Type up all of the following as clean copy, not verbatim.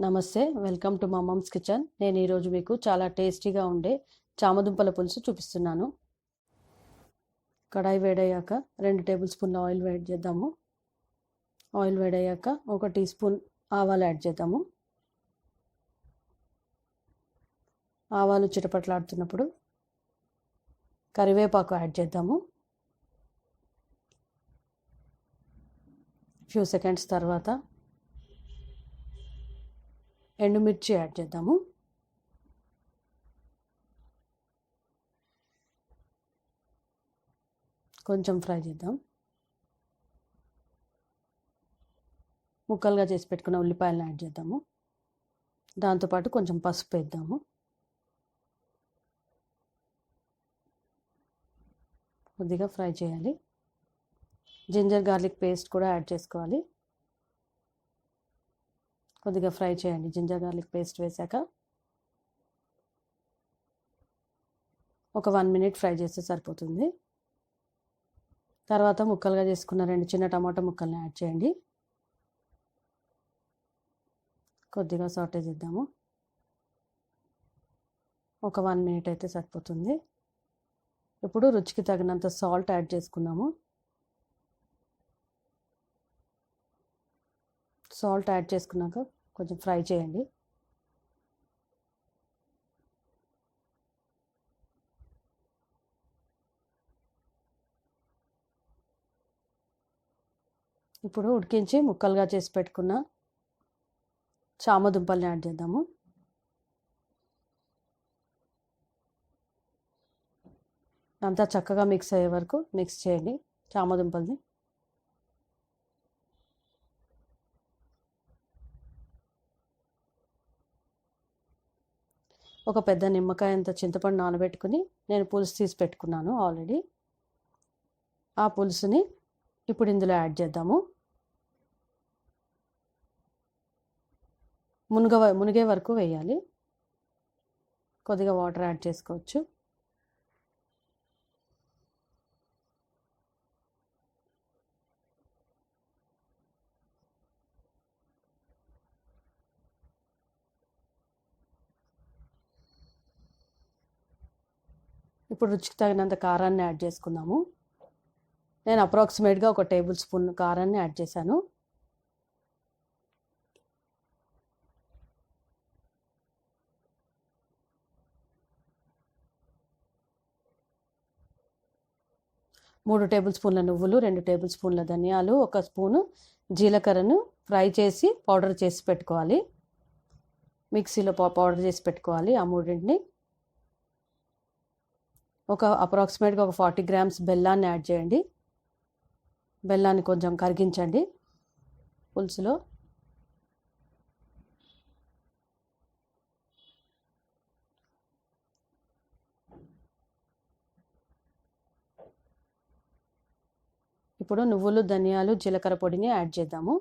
నమస్తే, welcome to మమ్మమ్స్ kitchen. నేను ఈరోజు మీకు చాలా టేస్టీగా ఉండే చామదుంపల పులుసు చూపిస్తున్నాను. కడాయి వేడయ్యాక 2 టేబుల్ స్పూన్ల ఆయిల్ వేడి చేద్దాము. ఆయిల్ వేడయ్యాక 1 టీ స్పూన్ ఆవాలు యాడ్ చేద్దాము. ఆవాలు చిటపట్లాడుతున్నప్పుడు కరివేపాకు యాడ్ చేద్దాము. ఫ్యూ సెకండ్స్ తర్వాత ఎండుమిర్చి యాడ్ చేద్దాము. కొంచెం ఫ్రై చేద్దాం. ముక్కలుగా చేసి పెట్టుకున్న ఉల్లిపాయలను యాడ్ చేద్దాము. దాంతోపాటు కొంచెం పసుపు వేద్దాము. కొద్దిగా ఫ్రై చేయాలి. జింజర్ గార్లిక్ పేస్ట్ కూడా యాడ్ చేసుకోవాలి. కొద్దిగా ఫ్రై చేయండి. జింజర్ గార్లిక్ పేస్ట్ వేసాక ఒక 1 మినిట్ ఫ్రై చేస్తే సరిపోతుంది. తర్వాత ముక్కలుగా చేసుకున్న 2 చిన్న టమాటా ముక్కల్ని యాడ్ చేయండి. కొద్దిగా సాటే చేద్దాము. ఒక 1 మినిట్ అయితే సరిపోతుంది. ఇప్పుడు రుచికి తగినంత సాల్ట్ యాడ్ చేసుకుందాము. సాల్ట్ యాడ్ చేసుకున్నాక కొంచెం ఫ్రై చేయండి. ఇప్పుడు ఉడికించి ముక్కలుగా చేసి పెట్టుకున్న చామదుంపల్ని యాడ్ చేద్దాము. అంతా చక్కగా మిక్స్ అయ్యే వరకు మిక్స్ చేయండి చామదుంపల్ని. ఒక పెద్ద నిమ్మకాయ అంత చింతపండు నానబెట్టుకుని నేను పులుసు తీసి పెట్టుకున్నాను ఆల్రెడీ. ఆ పులుసుని ఇప్పుడు ఇందులో యాడ్ చేద్దాము. మునిగే వరకు వేయాలి. కొద్దిగా వాటర్ యాడ్ చేసుకోవచ్చు. ఇప్పుడు రుచికి తగినంత కారాన్ని యాడ్ చేసుకుందాము. నేను అప్రాక్సిమేట్గా 1 టేబుల్ స్పూన్ కారాన్ని యాడ్ చేశాను. మూడు టేబుల్ స్పూన్ల నువ్వులు, 2 టేబుల్ స్పూన్ల ధనియాలు, 1 స్పూను జీలకర్రను ఫ్రై చేసి పౌడర్ చేసి పెట్టుకోవాలి. మిక్సీలో పౌడర్ చేసి పెట్టుకోవాలి. ఆ మూడింటిని అప్రాక్సిమేట్గా 40 గ్రామ్స్ బెల్లాన్ని యాడ్ చేయండి. బెల్లాన్ని కొంచెం కరిగించండి పులుసులో. ఇప్పుడు నువ్వులు, ధనియాలు, జీలకర్ర పొడిని యాడ్ చేద్దాము.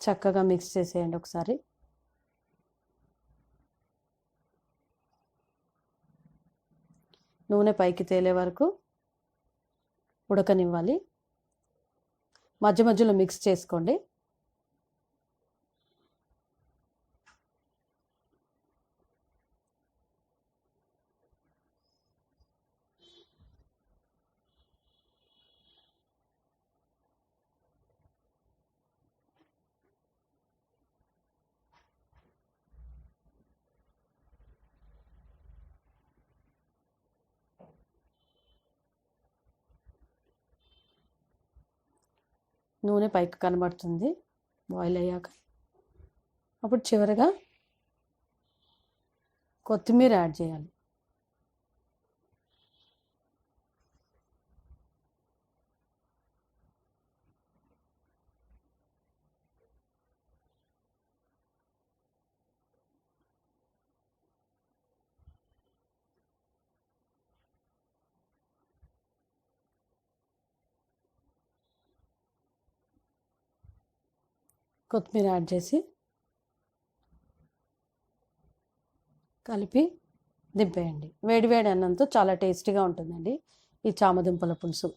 చక్కగా మిక్స్ చేసేయండి ఒకసారి. నూనె పైకి తేలే వరకు ఉడకనివ్వాలి. మధ్య మధ్యలో మిక్స్ చేసుకోండి. నూనె పైకి కనబడుతుంది బాయిల్ అయ్యాక. అప్పుడు చివరిగా కొత్తిమీర యాడ్ చేయాలి. కొత్తిమీర యాడ్ చేసి కలిపి దింపేయండి. వేడి వేడి అన్నంతో చాలా టేస్టీగా ఉంటుందండి ఈ చామదుంపల పులుసు.